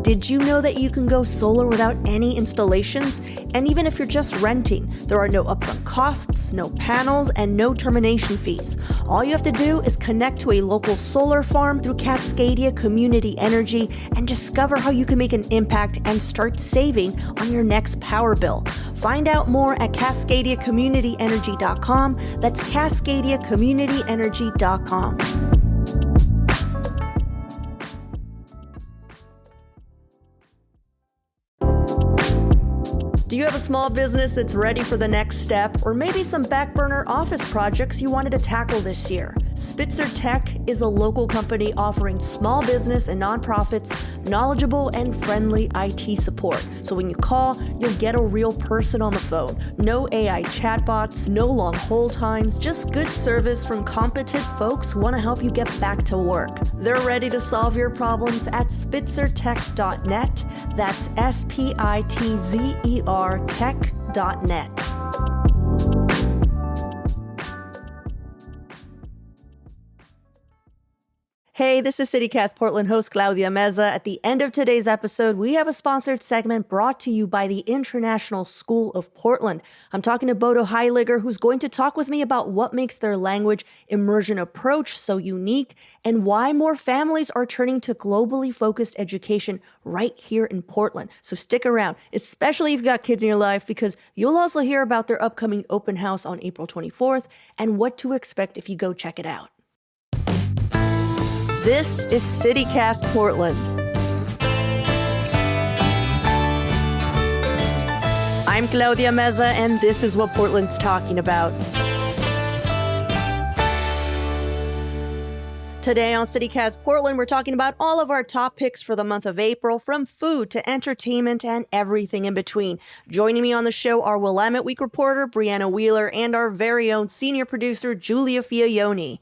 Did you know that you can go solar without any installations? And even if you're just renting, there are no upfront costs, no panels, and no termination fees. All you have to do is connect to a local solar farm through Cascadia Community Energy and discover how you can make an impact and start saving on your next power bill. Find out more at CascadiaCommunityEnergy.com. That's CascadiaCommunityEnergy.com. Do you have a small business that's ready for the next step, or maybe some back burner office projects you wanted to tackle this year? Spitzer Tech is a local company offering small business and nonprofits knowledgeable and friendly IT support. So when you call, you'll get a real person on the phone. No AI chatbots, no long hold times, just good service from competent folks who want to help you get back to work. They're ready to solve your problems at spitzertech.net. That's SPITZER tech.net. Hey, this is CityCast Portland host Claudia Meza. At the end of today's episode, we have a sponsored segment brought to you by the International School of Portland. I'm talking to Bodo Heiliger, who's going to talk with me about what makes their language immersion approach so unique and why more families are turning to globally focused education right here in Portland. So stick around, especially if you've got kids in your life, because you'll also hear about their upcoming open house on April 24th and what to expect if you go check it out. This is CityCast Portland. I'm Claudia Meza, and this is what Portland's talking about. Today on CityCast Portland, we're talking about all of our top picks for the month of April, from food to entertainment and everything in between. Joining me on the show are Willamette Week reporter Brianna Wheeler and our very own senior producer Julia Fiaioni.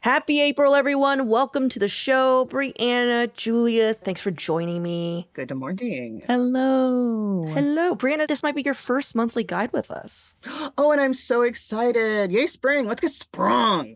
Happy April, everyone. Welcome to the show. Brianna, Julia, thanks for joining me. Good morning. Hello. Hello. Brianna, this might be your first monthly guide with us. Oh, and I'm so excited. Yay, spring. Let's get sprung.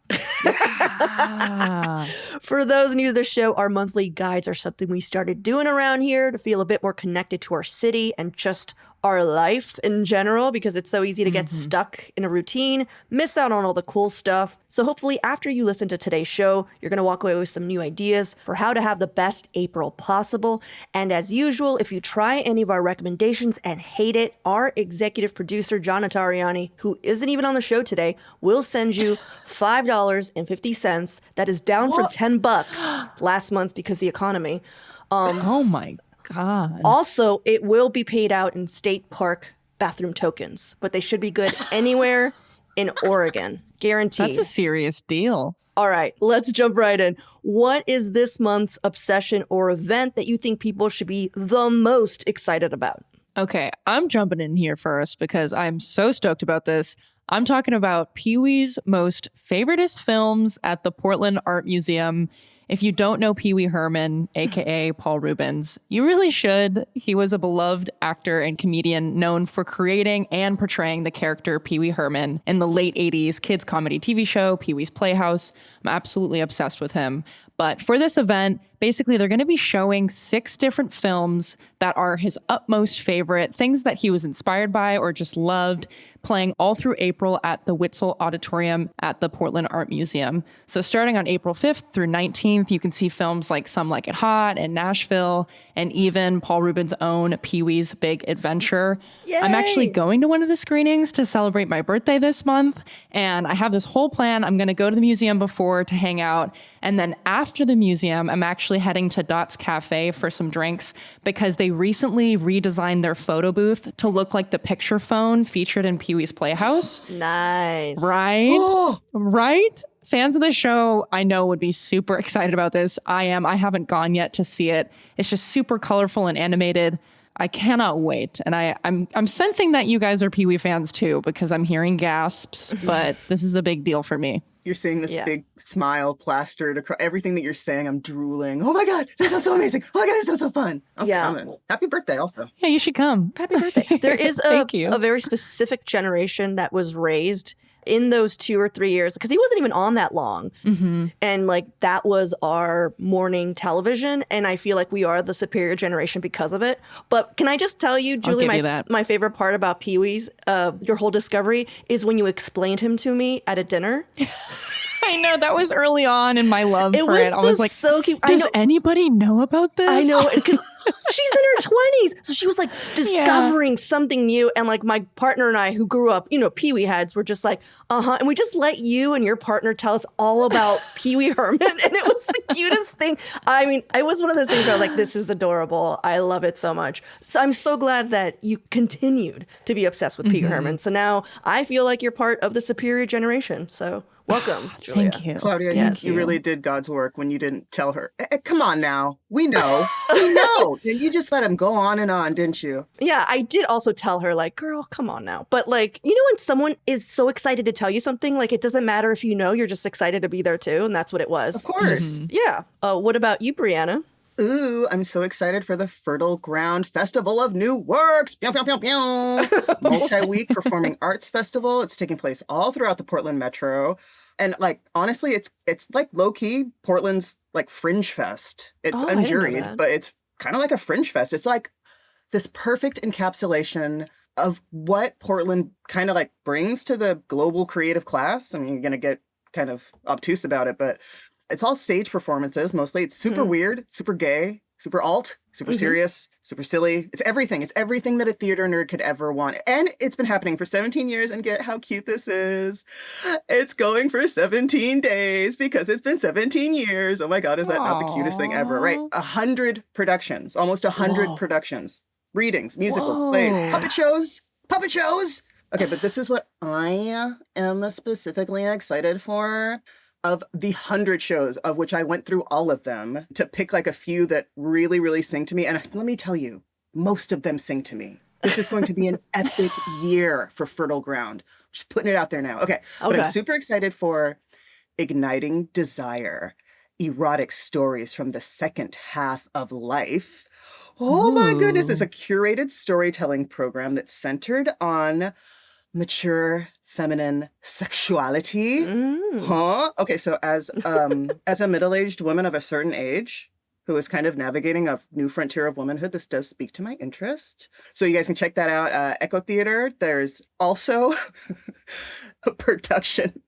For those new to the show, our monthly guides are something we started doing around here to feel a bit more connected to our city and just our life in general, because it's so easy to get stuck in a routine, miss out on all the cool stuff. So hopefully after you listen to today's show, you're going to walk away with some new ideas for how to have the best April possible. And as usual, if you try any of our recommendations and hate it, our executive producer, John Notariani, who isn't even on the show today, will send you $5.50. That is down from $10 last month because the economy. Oh my God. Also, it will be paid out in state park bathroom tokens, but they should be good anywhere in Oregon. Guaranteed. That's a serious deal. All right, let's jump right in. What is this month's obsession or event that you think people should be the most excited about? Okay, I'm jumping in here first because I'm so stoked about this. I'm talking about Pee-wee's most favoriteest films at the Portland Art Museum. If you don't know Pee Wee Herman, aka Paul Reubens, you really should. He was a beloved actor and comedian known for creating and portraying the character Pee Wee Herman in the late 80s kids comedy TV show, Pee Wee's Playhouse. I'm absolutely obsessed with him. But for this event, basically, they're going to be showing 6 different films that are his utmost favorite, things that he was inspired by or just loved, playing all through April at the Witzel Auditorium at the Portland Art Museum. So starting on April 5th through 19th, you can see films like Some Like It Hot and Nashville, and even Paul Reubens' own Pee-wee's Big Adventure. Yay! I'm actually going to one of the screenings to celebrate my birthday this month, and I have this whole plan. I'm going to go to the museum before to hang out, and then after the museum, I'm actually heading to Dot's Cafe for some drinks because they recently redesigned their photo booth to look like the picture phone featured in Pee-wee's Playhouse. Nice. Right? Oh. Right? Fans of the show, I know, would be super excited about this. I am. I haven't gone yet to see it. It's just super colorful and animated. I cannot wait. And I'm sensing that you guys are Pee-wee fans too, because I'm hearing gasps, but this is a big deal for me. You're seeing this big smile plastered across everything that you're saying. I'm drooling. Oh my God, this sounds so amazing. Oh my God, this sounds so fun. I'm coming. Happy birthday also. Yeah, you should come. Happy birthday. There is Thank you. a very specific generation that was raised in those 2 or 3 years, because he wasn't even on that long. And like that was our morning television. And I feel like we are the superior generation because of it. But can I just tell you, Julie, my favorite part about Pee-wee's, your whole discovery is when you explained him to me at a dinner. I know, that was early on in my love for it. I was like, so cute. Does anybody know about this? I know, because she's in her 20s. So she was like discovering something new. And like my partner and I, who grew up, Pee-wee heads, were just like, And we just let you and your partner tell us all about Pee-wee Herman. And it was the cutest thing. I mean, it was one of those things where I was like, this is adorable. I love it so much. So I'm so glad that you continued to be obsessed with Pee-wee Herman. So now I feel like you're part of the superior generation. So welcome, Julia. Thank you. Claudia, you really did God's work when you didn't tell her. Come on now. We know. We know. And you just let him go on and on, didn't you? Yeah, I did also tell her, like, girl, come on now. But like, when someone is so excited to tell you something, like it doesn't matter if you're just excited to be there too. And that's what it was. Of course. Yeah. What about you, Brianna? Ooh, I'm so excited for the Fertile Ground Festival of New Works. Pew, pew, pew, pew. Multi-week performing arts festival. It's taking place all throughout the Portland metro. And like, honestly, it's like low-key Portland's like Fringe Fest. It's unjuried, but it's kind of like a Fringe Fest. It's like this perfect encapsulation of what Portland kind of like brings to the global creative class. I mean, you're going to get kind of obtuse about it, but it's all stage performances mostly. It's super weird, super gay, super alt, super serious, super silly. It's everything. It's everything that a theater nerd could ever want. And it's been happening for 17 years. And get how cute this is. It's going for 17 days because it's been 17 years. Oh my God, is that not the cutest thing ever? Right. 100 productions, almost 100 productions, readings, musicals, plays, puppet shows. Okay, but this is what I am specifically excited for. Of the 100 shows, of which I went through all of them, to pick like a few that really, really sing to me. And let me tell you, most of them sing to me. This is going to be an epic year for Fertile Ground. Just putting it out there now. Okay. But I'm super excited for Igniting Desire, erotic stories from the second half of life. Oh my goodness. It's a curated storytelling program that's centered on mature feminine sexuality. Okay, so as a middle-aged woman of a certain age who is kind of navigating a new frontier of womanhood, this does speak to my interest. So you guys can check that out. Echo Theater. There's also a production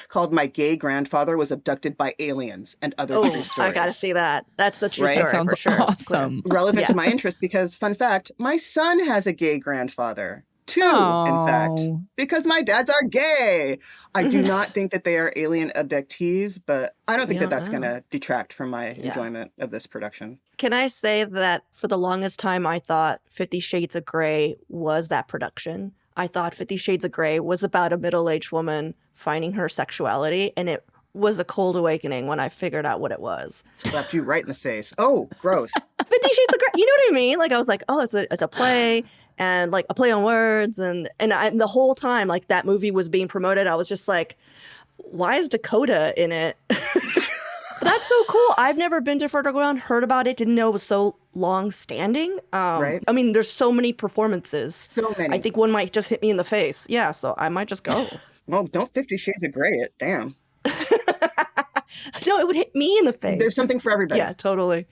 called My Gay Grandfather Was Abducted by Aliens and Other True Stories. I gotta see that. That's the true story. That sounds for sure. awesome. Relevant to my interest because, fun fact, my son has a gay grandfather. Two, in fact, because my dads are gay. I do not think that they are alien abductees, but I don't think that that's going to detract from my enjoyment of this production. Can I say that for the longest time, I thought 50 Shades of Grey was that production. I thought 50 Shades of Grey was about a middle-aged woman finding her sexuality, and it was a cold awakening when I figured out what it was. Slapped you right in the face. Oh, gross. 50 Shades of Grey. You know what I mean? Like I was like, oh, it's a play and like a play on words. And the whole time like that movie was being promoted, I was just like, why is Dakota in it? That's so cool. I've never been to Fertile Ground, heard about it, didn't know it was so long standing. Right. I mean, there's so many performances. So many. I think one might just hit me in the face. Yeah, so I might just go. Well, don't 50 Shades of Grey it. Damn. No, it would hit me in the face. There's something for everybody. Yeah, totally.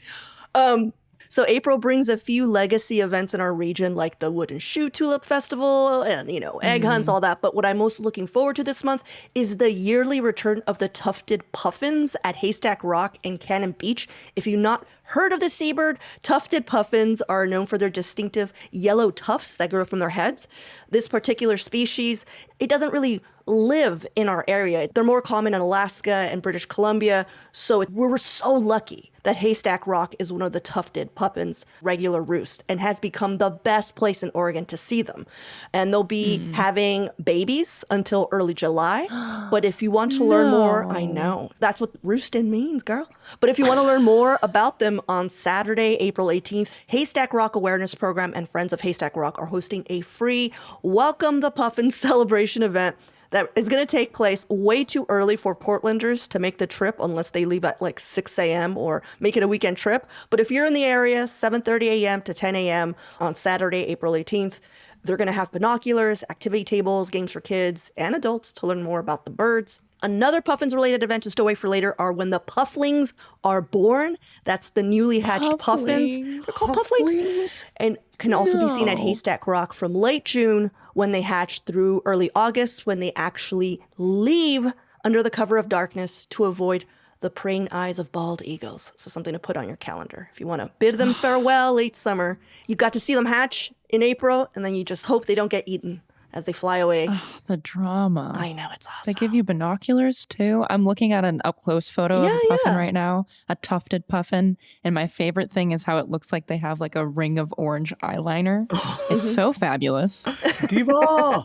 So April brings a few legacy events in our region, like the Wooden Shoe Tulip Festival and, egg hunts, all that. But what I'm most looking forward to this month is the yearly return of the Tufted Puffins at Haystack Rock and Cannon Beach. If you've not heard of the seabird, Tufted Puffins are known for their distinctive yellow tufts that grow from their heads. This particular species, it doesn't really live in our area. They're more common in Alaska and British Columbia. So we're so lucky that Haystack Rock is one of the Tufted Puffins' regular roost and has become the best place in Oregon to see them. And they'll be having babies until early July. But if you want to learn more, I know. That's what roosting means, girl. But if you want to learn more about them, on Saturday, April 18th, Haystack Rock Awareness Program and Friends of Haystack Rock are hosting a free Welcome the Puffins celebration event that is going to take place way too early for Portlanders to make the trip unless they leave at like 6 a.m. or make it a weekend trip. But if you're in the area, 7:30 a.m. to 10 a.m. on Saturday, April 18th, They're going to have binoculars, activity tables, games for kids and adults to learn more about the birds. Another Puffins-related event to stow away for later are when the pufflings are born. That's the newly hatched puffins. They're called pufflings. And can also be seen at Haystack Rock from late June when they hatch through early August, when they actually leave under the cover of darkness to avoid the praying eyes of bald eagles. So something to put on your calendar. If you want to bid them farewell late summer, you got to see them hatch in April, and then you just hope they don't get eaten as they fly away. Oh, the drama. I know, it's awesome. They give you binoculars too. I'm looking at an up-close photo of a puffin right now, a tufted puffin. And my favorite thing is how it looks like they have like a ring of orange eyeliner. It's so fabulous. Diva!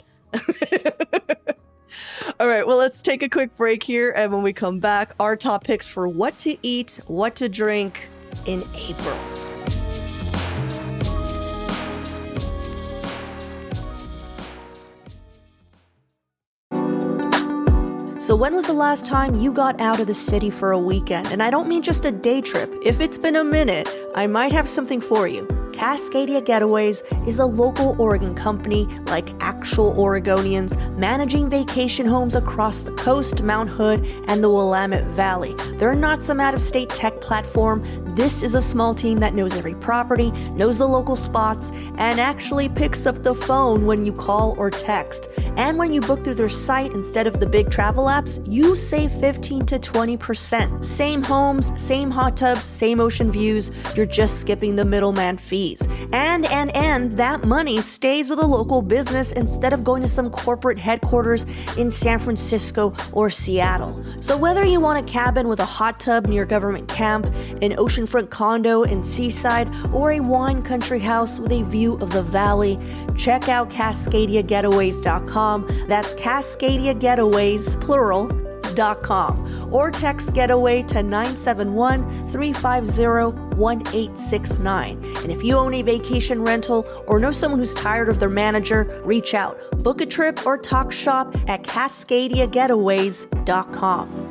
All right, well, let's take a quick break here. And when we come back, our top picks for what to eat, what to drink in April. So when was the last time you got out of the city for a weekend? And I don't mean just a day trip. If it's been a minute, I might have something for you. Cascadia Getaways is a local Oregon company like actual Oregonians managing vacation homes across the coast, Mount Hood, and the Willamette Valley. They're not some out-of-state tech platform. This is a small team that knows every property, knows the local spots, and actually picks up the phone when you call or text. And when you book through their site instead of the big travel apps, you save 15 to 20%. Same homes, same hot tubs, same ocean views. You're just skipping the middleman fees. And that money stays with a local business instead of going to some corporate headquarters in San Francisco or Seattle. So whether you want a cabin with a hot tub near government camp, an oceanfront condo in Seaside, or a wine country house with a view of the valley, check out CascadiaGetaways.com. That's Cascadia Getaways, plural, .com, or text Getaway to 971-350-1869. And if you own a vacation rental or know someone who's tired of their manager, reach out. Book a trip or talk shop at CascadiaGetaways.com.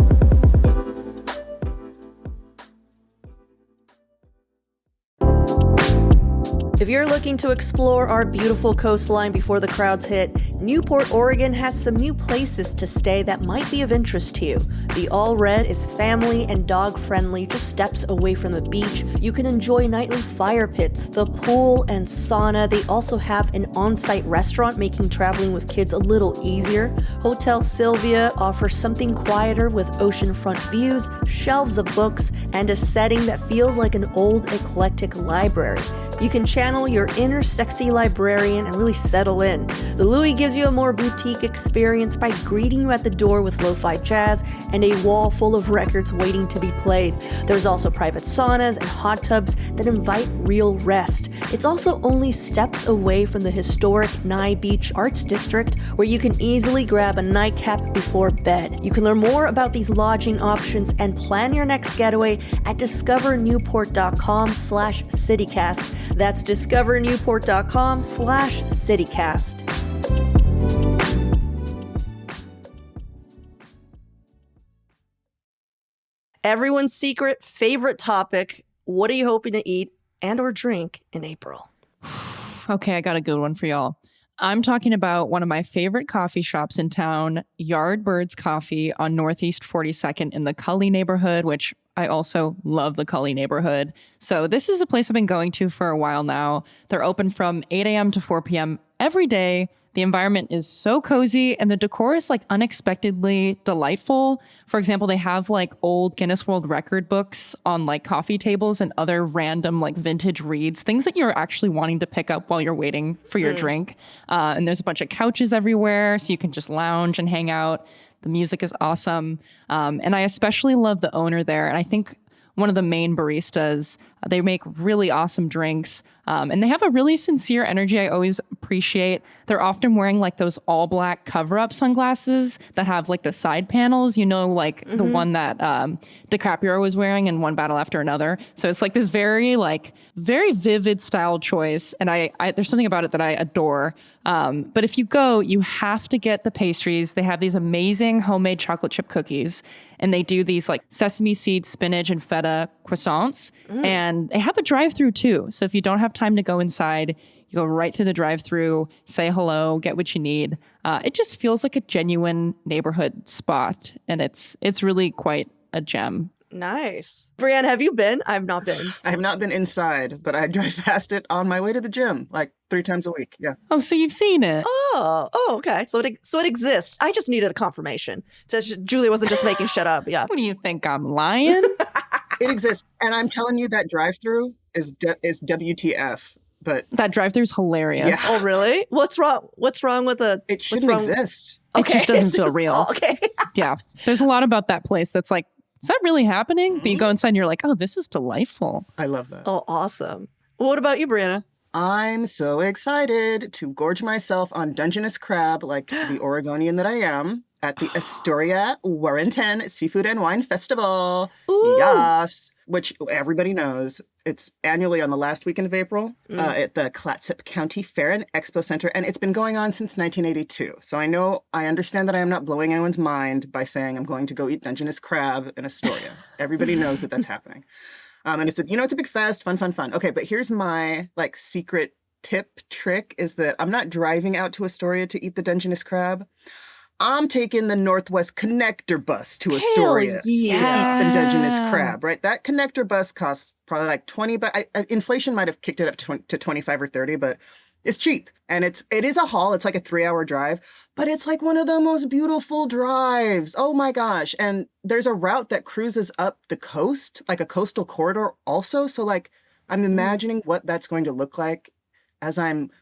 If you're looking to explore our beautiful coastline before the crowds hit, Newport, Oregon has some new places to stay that might be of interest to you. The All Red is family and dog-friendly, just steps away from the beach. You can enjoy nightly fire pits, the pool, and sauna. They also have an on-site restaurant, making traveling with kids a little easier. Hotel Sylvia offers something quieter with oceanfront views, shelves of books, and a setting that feels like an old eclectic library. You can channel your inner sexy librarian and really settle in. The Louis gives you a more boutique experience by greeting you at the door with lo-fi jazz and a wall full of records waiting to be played. There's also private saunas and hot tubs that invite real rest. It's also only steps away from the historic Nye Beach Arts District, where you can easily grab a nightcap before bed. You can learn more about these lodging options and plan your next getaway at discovernewport.com/citycast. That's discovernewport.com/citycast. Everyone's secret favorite topic. What are you hoping to eat and or drink in April? Okay, I got a good one for y'all. I'm talking about one of my favorite coffee shops in town, Yardbirds Coffee on Northeast 42nd in the Cully neighborhood, which I also love the Cully neighborhood. So this is a place I've been going to for a while now. They're open from 8 a.m. to 4 p.m. every day. The environment is so cozy and the decor is like unexpectedly delightful. For example, they have like old Guinness World Record books on like coffee tables and other random like vintage reads, things that you're actually wanting to pick up while you're waiting for your drink. And there's a bunch of couches everywhere so you can just lounge and hang out. The music is awesome. And I especially love the owner there. And I think one of the main baristas, they make really awesome drinks. And they have a really sincere energy I always appreciate. They're often wearing like those all black cover-up sunglasses that have like the side panels, you know, like the one that DiCaprio was wearing in One Battle After Another. So it's like this very vivid style choice. And I there's something about it that I adore. But if you go, you have to get the pastries. They have these amazing homemade chocolate chip cookies. And they do these like sesame seed, spinach, and feta croissants. And And they have a drive-through too. So if you don't have time to go inside, you go right through the drive-through, say hello, get what you need. It just feels like a genuine neighborhood spot. And it's really quite a gem. Nice. Brianne, have you been? I've not been. I have not been inside, but I drive past it on my way to the gym like 3 times a week. Yeah. Oh, so you've seen it. Oh, okay. So it exists. I just needed a confirmation. So Julie wasn't just making shit up. Yeah. What do you think? I'm lying? It exists. And I'm telling you that drive-through is WTF. But that drive-through's hilarious. Yeah. Oh, really? What's wrong? What's wrong with the? It shouldn't exist. It just doesn't feel real. Oh, okay. Yeah. There's a lot about that place that's like, is that really happening? But you go inside and you're like, oh, this is delightful. I love that. Oh, awesome. What about you, Brianna? I'm so excited to gorge myself on Dungeness crab like the Oregonian that I am at the Astoria Warrenton Seafood and Wine Festival. Ooh. Yes. Which everybody knows. It's annually on the last weekend of April at the Clatsop County Fair and Expo Center, and it's been going on since 1982. So I understand that I am not blowing anyone's mind by saying I'm going to go eat Dungeness crab in Astoria. Everybody knows that that's happening. And it's a big fest, fun. Okay, but here's my secret tip trick is that I'm not driving out to Astoria to eat the Dungeness crab. I'm taking the Northwest Connector bus to Astoria to eat the Dungeness crab, right? That Connector bus costs probably like 20, but inflation might have kicked it up to 25 or 30, but it's cheap. And it is a haul. It's like a 3-hour drive, but it's like one of the most beautiful drives. Oh my gosh. And there's a route that cruises up the coast, like a coastal corridor also. So I'm imagining what that's going to look like as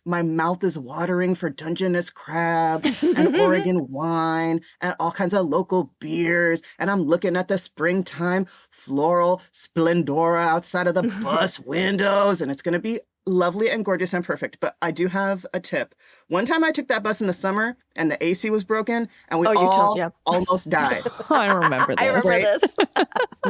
my mouth is watering for Dungeness crab and Oregon wine and all kinds of local beers. And I'm looking at the springtime floral splendora outside of the bus windows. And it's going to be lovely and gorgeous and perfect. But I do have a tip. One time I took that bus in the summer and the AC was broken and we almost died. I remember this. I remember this.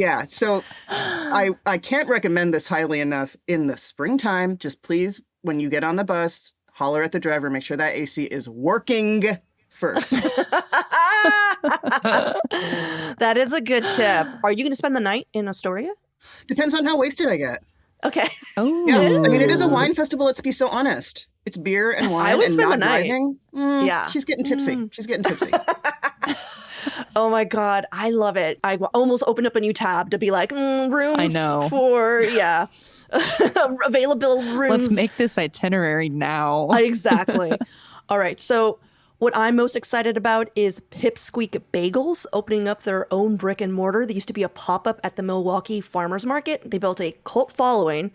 Yeah. So I can't recommend this highly enough in the springtime. Just please, when you get on the bus, holler at the driver, make sure that AC is working first. That is a good tip. Are you going to spend the night in Astoria? Depends on how wasted I get. Okay. Oh. Yeah. I mean, it is a wine festival. Let's be so honest. It's beer and wine. I would and spend not the night. Driving. Yeah. She's getting tipsy. She's getting tipsy. Oh my God. I love it. I almost opened up a new tab to be like, rooms I know. for, available rooms. Let's make this itinerary now. Exactly. All right. So what I'm most excited about is Pipsqueak Bagels opening up their own brick and mortar. They used to be a pop-up at the Milwaukee Farmers Market. They built a cult following,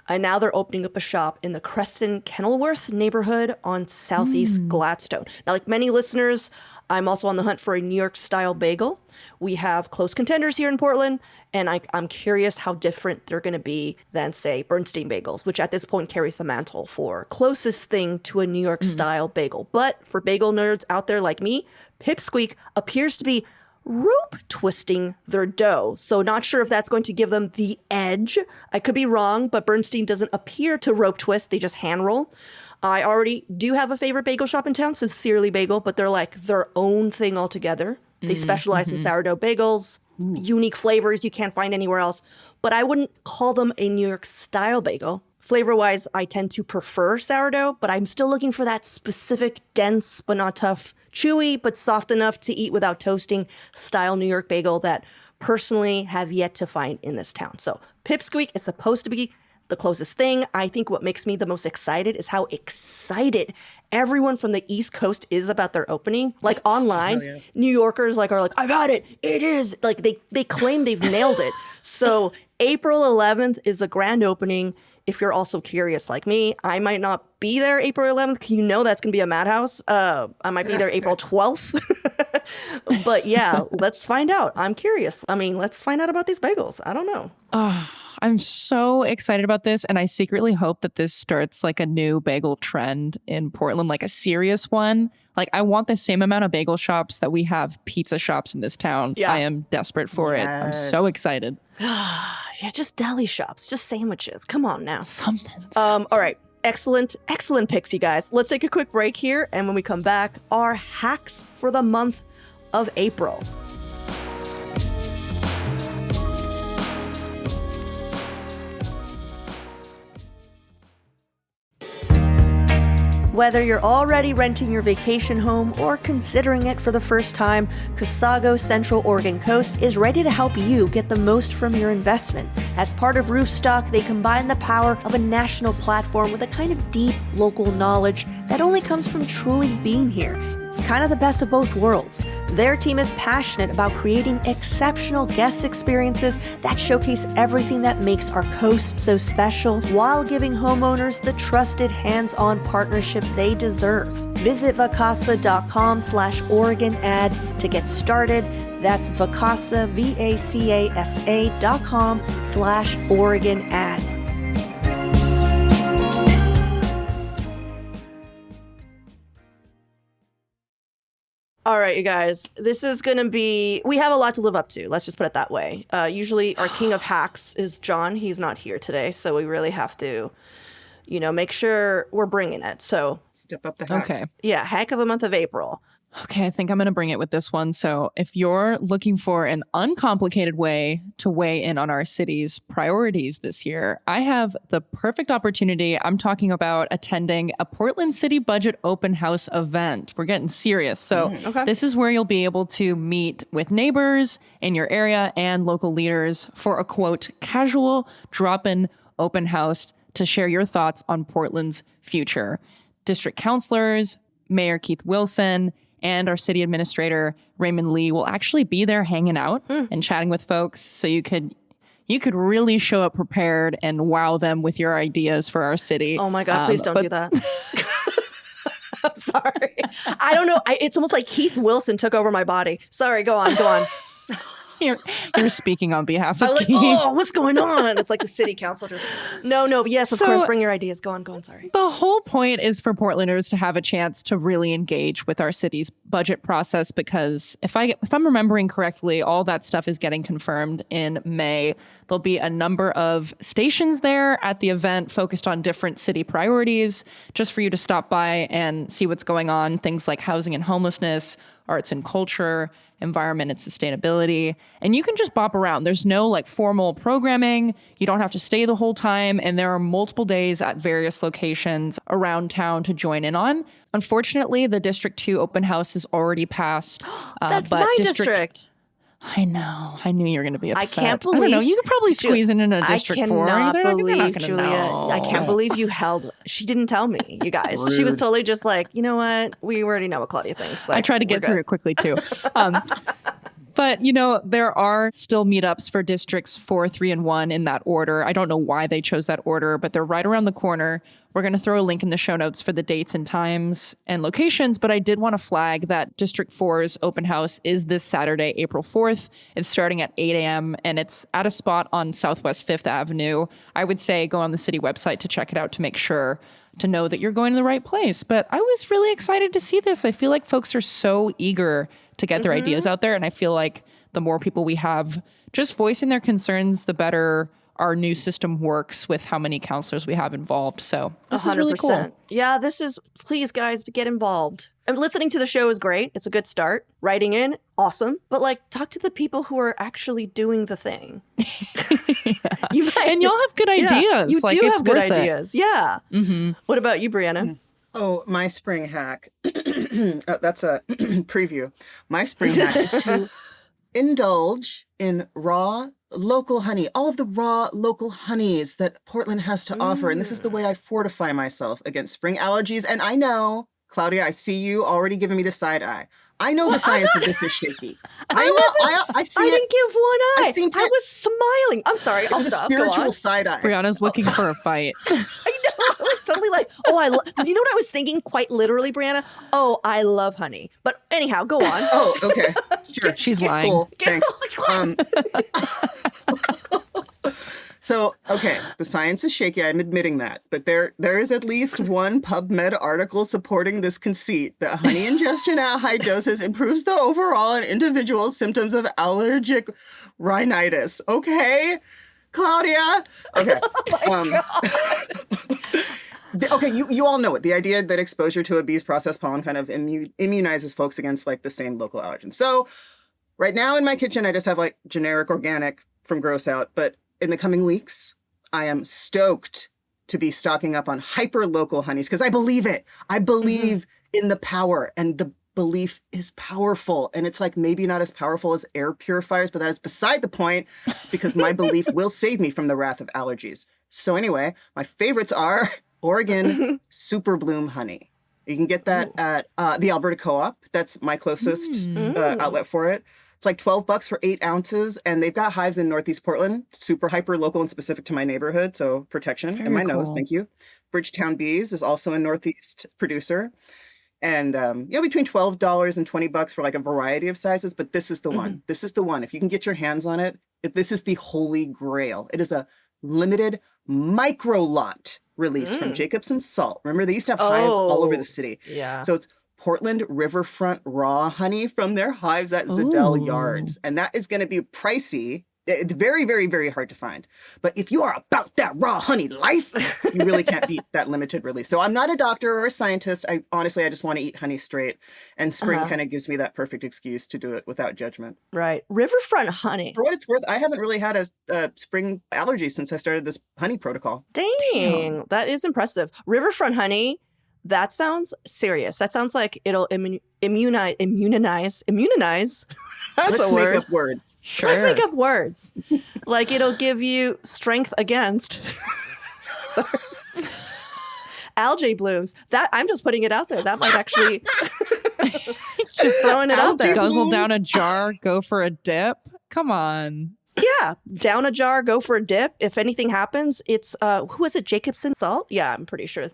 and now they're opening up a shop in the Creston-Kenilworth neighborhood on Southeast Gladstone. Now, like many listeners, I'm also on the hunt for a New York-style bagel. We have close contenders here in Portland, and I'm curious how different they're going to be than, say, Bernstein Bagels, which at this point carries the mantle for closest thing to a New York-style bagel. But for bagel nerds out there like me, Pipsqueak appears to be rope twisting their dough. So not sure if that's going to give them the edge. I could be wrong, but Bernstein doesn't appear to rope twist. They just hand roll. I already do have a favorite bagel shop in town, Sincerely Bagel, but they're like their own thing altogether. They specialize in sourdough bagels, unique flavors you can't find anywhere else. But I wouldn't call them a New York style bagel. Flavor-wise, I tend to prefer sourdough, but I'm still looking for that specific dense but not tough, chewy but soft enough to eat without toasting style New York bagel that personally have yet to find in this town. So Pipsqueak is supposed to be the closest thing. I think what makes me the most excited is how excited everyone from the East Coast is about their opening. Like online, New Yorkers are like, I've had it. It is. Like they claim they've nailed it. So April 11th is a grand opening. If you're also curious like me, I might not be there April 11th. You know that's going to be a madhouse. I might be there April 12th. But yeah, let's find out. I'm curious. I mean, let's find out about these bagels. I don't know. I'm so excited about this, and I secretly hope that this starts like a new bagel trend in Portland, like a serious one. Like, I want the same amount of bagel shops that we have pizza shops in this town. Yeah. I am desperate for it. I'm so excited. Yeah, just deli shops, just sandwiches. Come on now. Something. All right. Excellent picks, you guys. Let's take a quick break here, and when we come back, our hacks for the month of April. Whether you're already renting your vacation home or considering it for the first time, Casago Central Oregon Coast is ready to help you get the most from your investment. As part of Roofstock, they combine the power of a national platform with a kind of deep local knowledge that only comes from truly being here. It's kind of the best of both worlds. Their team is passionate about creating exceptional guest experiences that showcase everything that makes our coast so special while giving homeowners the trusted hands-on partnership they deserve. Visit vacasa.com/Oregon ad to get started. That's Vacasa, VACASA.com/Oregon ad. All right, you guys, this is going to be, we have a lot to live up to. Let's just put it that way. Usually our king of hacks is John. He's not here today, so we really have to, make sure we're bringing it. So step up the hack. Okay. Yeah, hack of the month of April. Okay, I think I'm going to bring it with this one. So, if you're looking for an uncomplicated way to weigh in on our city's priorities this year, I have the perfect opportunity. I'm talking about attending a Portland City Budget Open House event. We're getting serious. So, Okay. This is where you'll be able to meet with neighbors in your area and local leaders for a quote, casual drop-in open house to share your thoughts on Portland's future. District councilors, Mayor Keith Wilson, and our city administrator, Raymond Lee, will actually be there hanging out and chatting with folks. So you could really show up prepared and wow them with your ideas for our city. Oh my God, please don't do that. I'm sorry. I don't know. It's almost like Keith Wilson took over my body. Sorry, go on. You're speaking on behalf I of was like, Keith. oh, what's going on? It's like the city council just, no, yes, of course, bring your ideas. Go on, sorry. The whole point is for Portlanders to have a chance to really engage with our city's budget process because if I'm remembering correctly, all that stuff is getting confirmed in May. There'll be a number of stations there at the event focused on different city priorities just for you to stop by and see what's going on, things like housing and homelessness, arts and culture, environment and sustainability. And you can just bop around. There's no formal programming. You don't have to stay the whole time. And there are multiple days at various locations around town to join in on. Unfortunately, the District 2 open house is already passed. That's but my district. I know. I knew you were going to be upset. I can't believe. I don't know. You could probably squeeze in a District 4. I They're cannot not believe, gonna Julia. know. I can't believe you held. She didn't tell me, you guys. She was totally just like, you know what? We already know what Claudia thinks. I tried to get through it quickly, too. But, there are still meetups for districts 4, 3, and 1 in that order. I don't know why they chose that order, but they're right around the corner. We're going to throw a link in the show notes for the dates and times and locations, but I did want to flag that District 4's open house is this Saturday, April 4th. It's starting at 8 a.m., and it's at a spot on Southwest 5th Avenue. I would say go on the city website to check it out to make sure to know that you're going to the right place. But I was really excited to see this. I feel like folks are so eager to get their ideas out there. And I feel like the more people we have just voicing their concerns, the better our new system works with how many counselors we have involved. So this is really cool. Yeah, please guys, get involved. And listening to the show is great. It's a good start. Writing in, awesome. But talk to the people who are actually doing the thing. And y'all have good ideas. Yeah, you do have good ideas. It. Yeah. Mm-hmm. What about you, Brianna? Oh, my spring hack. That's a preview. My spring hack is to indulge in raw local honey, all of the raw local honeys that Portland has to offer. And this is the way I fortify myself against spring allergies. And I know, Claudia, I see you already giving me the side eye. I know the science of this is shaky. I see I it. didn't give one eye. I've seen I was smiling. I'm sorry. I'll It's a stop. spiritual side eye. Brianna's looking for a fight. I know. I was totally like, you know what I was thinking quite literally, Brianna? Oh, I love honey. But anyhow, go on. Oh, okay. Sure. She's lying. Cool. Thanks. So, okay, the science is shaky. I'm admitting that. But there is at least one PubMed article supporting this conceit that honey ingestion at high doses improves the overall and individual symptoms of allergic rhinitis. Okay, Claudia? Okay. Okay, you all know it. The idea that exposure to a bee's processed pollen kind of immunizes folks against the same local allergens. So right now in my kitchen, I just have generic organic from Gross Out. But in the coming weeks, I am stoked to be stocking up on hyper local honeys because I believe it. I believe in the power, and the belief is powerful. And it's like maybe not as powerful as air purifiers, but that is beside the point because my belief will save me from the wrath of allergies. So anyway, my favorites are Oregon Super Bloom honey. You can get that at the Alberta Co-op. That's my closest outlet for it. It's like $12 for 8 ounces, and they've got hives in Northeast Portland, super hyper local and specific to my neighborhood, so protection in my nose, thank you. Bridgetown Bees is also a Northeast producer. And between $12 and $20 for like a variety of sizes, but this is the one. This is the one. If you can get your hands on it, this is the holy grail. It is a limited micro lot release from Jacobson Salt. Remember, they used to have hives all over the city. Yeah. So it's Portland Riverfront raw honey from their hives at Zadell Yards. And that is going to be pricey. It's very, very, very hard to find. But if you are about that raw honey life, you really can't beat that limited release. So I'm not a doctor or a scientist. I just want to eat honey straight. And spring kind of gives me that perfect excuse to do it without judgment. Right. Riverfront honey. For what it's worth, I haven't really had a spring allergy since I started this honey protocol. Dang. That is impressive. Riverfront honey. That sounds serious. That sounds like it'll immunize. That's Let's a word. make up words. Sure. Let's make up words. Like it'll give you strength against algae blooms. That I'm just putting it out there. That might actually just throwing it out there. Guzzle down a jar, go for a dip. Come on. Yeah, down a jar, go for a dip. If anything happens, it's who is it? Jacobson Salt? Yeah, I'm pretty sure.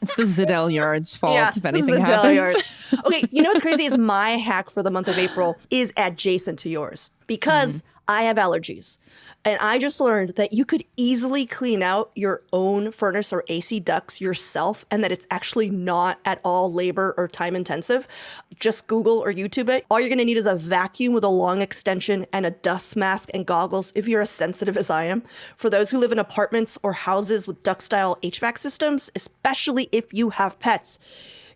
It's the Zadell Yards fault if anything Zadell happens. Yards. Okay, you know what's crazy is my hack for the month of April is adjacent to yours because I have allergies. And I just learned that you could easily clean out your own furnace or AC ducts yourself and that it's actually not at all labor or time intensive. Just Google or YouTube it. All you're going to need is a vacuum with a long extension and a dust mask and goggles if you're as sensitive as I am. For those who live in apartments or houses with duct-style HVAC systems, especially if you have pets,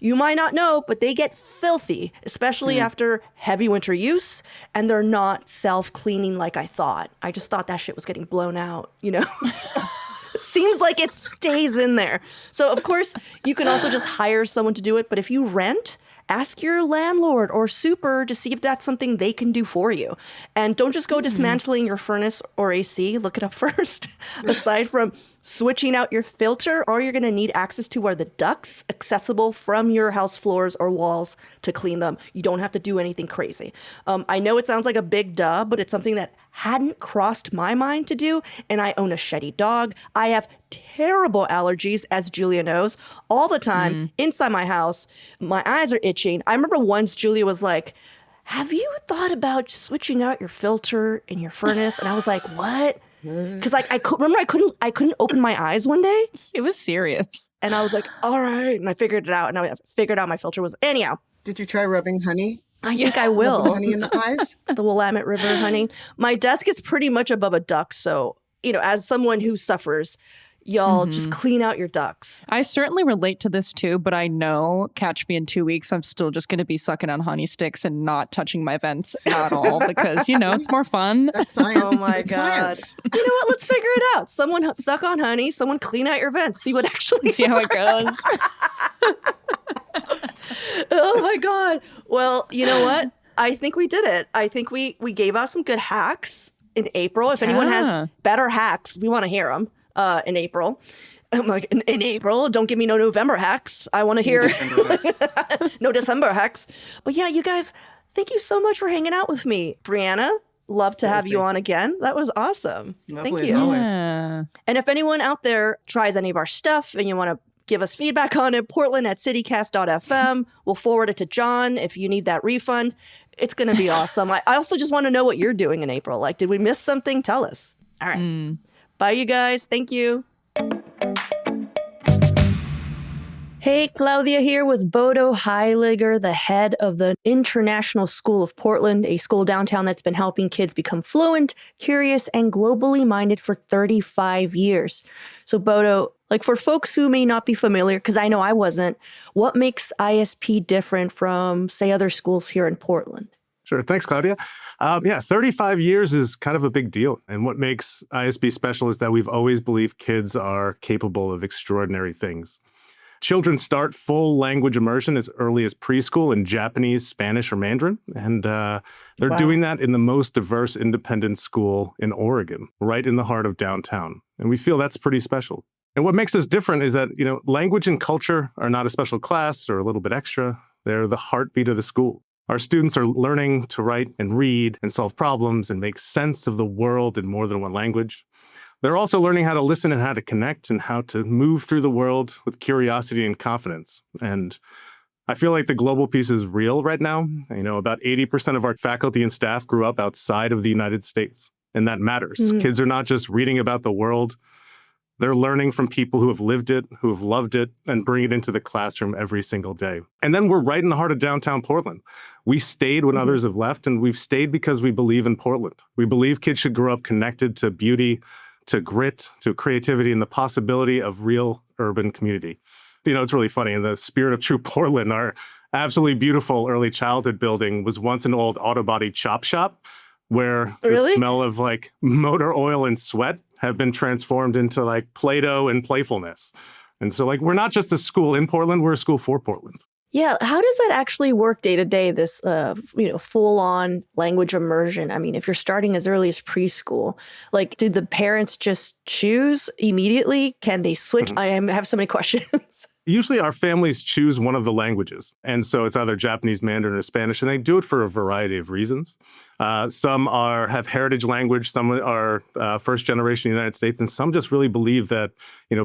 you might not know, but they get filthy, especially after heavy winter use, and they're not self-cleaning like I thought. I just thought that shit was getting blown out, you know? Seems like it stays in there. So, of course, you can also just hire someone to do it, but if you rent, ask your landlord or super to see if that's something they can do for you. And don't just go dismantling your furnace or AC. Look it up first. Aside from switching out your filter, all you're going to need access to are the ducts accessible from your house floors or walls to clean them. You don't have to do anything crazy. I know it sounds like a big duh, but it's something that hadn't crossed my mind to do. And I own a sheddy dog. I have terrible allergies, as Julia knows, all the time inside my house. My eyes are itching. I remember once Julia was like, have you thought about switching out your filter in your furnace? And I was like, what? Because like I couldn't open my eyes one day. It was serious. And I was like, all right. And I figured it out. And I figured out my filter was anyhow. Did you try rubbing honey? I think I will. Rubbing honey in the eyes? The Willamette River honey. My desk is pretty much above a duct. So, you know, as someone who suffers, y'all just clean out your ducts. I certainly relate to this too, but I know, catch me in 2 weeks, I'm still just going to be sucking on honey sticks and not touching my vents at all because, you know, it's more fun. That's science. Oh my It's God. science. You know what? Let's figure it out. Someone suck on honey. Someone clean out your vents. See what actually See how it goes. Oh my God. Well, you know what? I think we did it. I think we gave out some good hacks in April. If anyone has better hacks, we want to hear them in April. I'm like, in April, don't give me no November hacks. I want to hear no December hacks. But yeah, you guys, thank you so much for hanging out with me. Brianna, love to have you on again. That was awesome. Lovely Thank as you. always. Yeah. And if anyone out there tries any of our stuff and you want to give us feedback on it, portland@citycast.fm. We'll forward it to John if you need that refund. It's going to be awesome. I also just want to know what you're doing in April. Like, did we miss something? Tell us. All right. Bye, you guys. Thank you. Hey, Claudia here with Bodo Heiliger, the head of the International School of Portland, a school downtown that's been helping kids become fluent, curious, and globally minded for 35 years. So, Bodo, like for folks who may not be familiar, because I know I wasn't, what makes ISP different from, say, other schools here in Portland? Sure. Thanks, Claudia. 35 years is kind of a big deal. And what makes ISB special is that we've always believed kids are capable of extraordinary things. Children start full language immersion as early as preschool in Japanese, Spanish, or Mandarin. And they're doing that in the most diverse independent school in Oregon, right in the heart of downtown. And we feel that's pretty special. And what makes us different is that, language and culture are not a special class or a little bit extra. They're the heartbeat of the school. Our students are learning to write and read and solve problems and make sense of the world in more than one language. They're also learning how to listen and how to connect and how to move through the world with curiosity and confidence. And I feel like the global piece is real right now. About 80% of our faculty and staff grew up outside of the United States, and that matters. Mm-hmm. Kids are not just reading about the world. They're learning from people who have lived it, who have loved it, and bring it into the classroom every single day. And then we're right in the heart of downtown Portland. We stayed when others have left, and we've stayed because we believe in Portland. We believe kids should grow up connected to beauty, to grit, to creativity, and the possibility of real urban community. It's really funny. In the spirit of true Portland, our absolutely beautiful early childhood building was once an old auto body chop shop where the smell of motor oil and sweat have been transformed into Play-Doh and playfulness. And so we're not just a school in Portland, we're a school for Portland. Yeah. How does that actually work day to day, this, full on language immersion? I mean, if you're starting as early as preschool, do the parents just choose immediately? Can they switch? I have so many questions. Usually our families choose one of the languages. And so it's either Japanese, Mandarin, or Spanish, and they do it for a variety of reasons. Some have heritage language, some are first generation in the United States, and some just really believe that,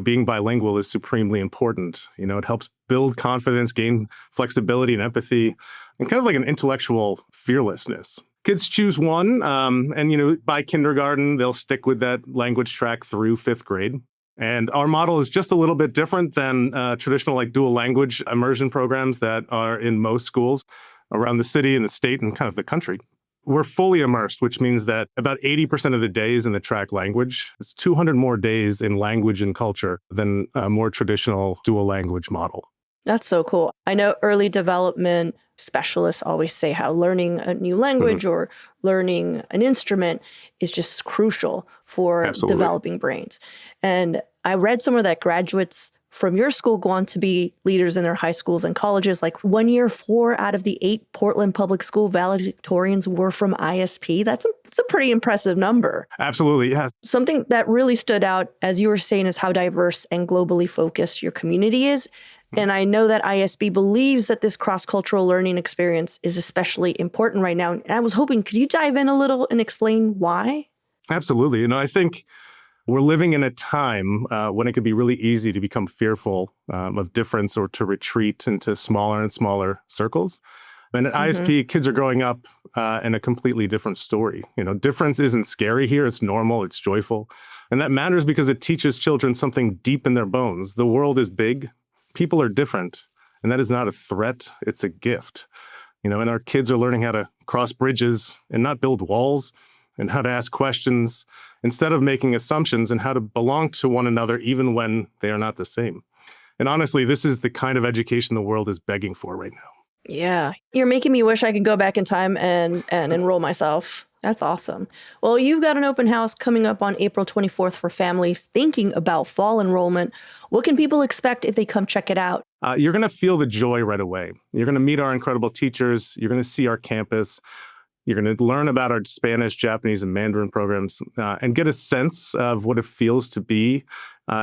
being bilingual is supremely important. It helps build confidence, gain flexibility and empathy, and kind of like an intellectual fearlessness. Kids choose one, and by kindergarten, they'll stick with that language track through 5th grade. And our model is just a little bit different than traditional dual language immersion programs that are in most schools around the city and the state and kind of the country. We're fully immersed, which means that about 80% of the days in the track language, it's 200 more days in language and culture than a more traditional dual language model. That's so cool. I know early development specialists always say how learning a new language or learning an instrument is just crucial for developing brains. And I read somewhere that graduates from your school go on to be leaders in their high schools and colleges. 1 year, 4 out of the 8 Portland public school valedictorians were from ISP. That's a pretty impressive number. Absolutely, yeah. Something that really stood out, as you were saying, is how diverse and globally focused your community is. And I know that ISB believes that this cross-cultural learning experience is especially important right now. And I was hoping, could you dive in a little and explain why? Absolutely. I think we're living in a time when it can be really easy to become fearful of difference or to retreat into smaller and smaller circles. And at ISP, kids are growing up in a completely different story. Difference isn't scary here. It's normal. It's joyful. And that matters because it teaches children something deep in their bones. The world is big. People are different. And that is not a threat. It's a gift. And our kids are learning how to cross bridges and not build walls, and how to ask questions instead of making assumptions, and how to belong to one another even when they are not the same. And honestly, this is the kind of education the world is begging for right now. Yeah. You're making me wish I could go back in time and enroll myself. That's awesome. Well, you've got an open house coming up on April 24th for families thinking about fall enrollment. What can people expect if they come check it out? You're going to feel the joy right away. You're going to meet our incredible teachers. You're going to see our campus. You're going to learn about our Spanish, Japanese, and Mandarin programs and get a sense of what it feels to be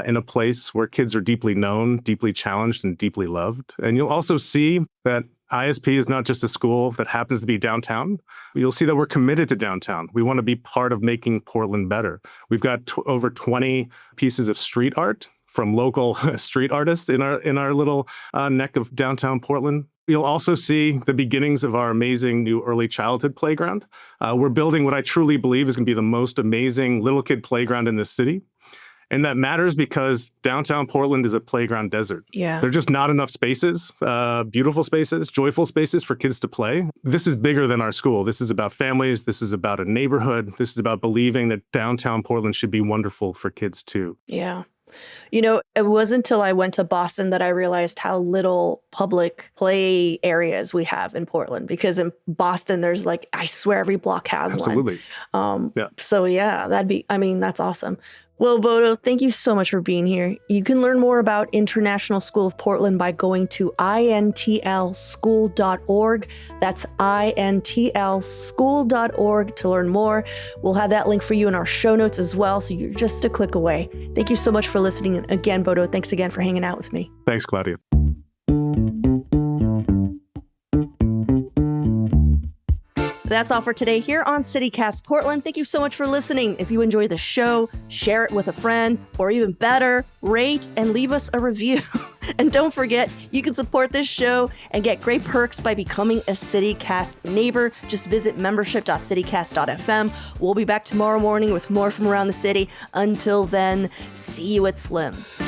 in a place where kids are deeply known, deeply challenged, and deeply loved. And you'll also see that ISP is not just a school that happens to be downtown. You'll see that we're committed to downtown. We want to be part of making Portland better. We've got over 20 pieces of street art from local street artists in our little neck of downtown Portland. You'll also see the beginnings of our amazing new early childhood playground. We're building what I truly believe is going to be the most amazing little kid playground in the city. And that matters because downtown Portland is a playground desert. Yeah. There are just not enough spaces, beautiful spaces, joyful spaces for kids to play. This is bigger than our school. This is about families. This is about a neighborhood. This is about believing that downtown Portland should be wonderful for kids too. Yeah. You know, it wasn't until I went to Boston that I realized how little public play areas we have in Portland, because in Boston, there's like, I swear every block has Absolutely. one. Yeah. So yeah, that's awesome. Well, Bodo, thank you so much for being here. You can learn more about International School of Portland by going to intlschool.org. That's intlschool.org to learn more. We'll have that link for you in our show notes as well, so you're just a click away. Thank you so much for listening. And again, Bodo, thanks again for hanging out with me. Thanks, Claudia. That's all for today here on CityCast Portland. Thank you so much for listening. If you enjoy the show, share it with a friend, or even better, rate and leave us a review. And don't forget, you can support this show and get great perks by becoming a CityCast neighbor. Just visit membership.citycast.fm. We'll be back tomorrow morning with more from around the city. Until then, see you at Slim's.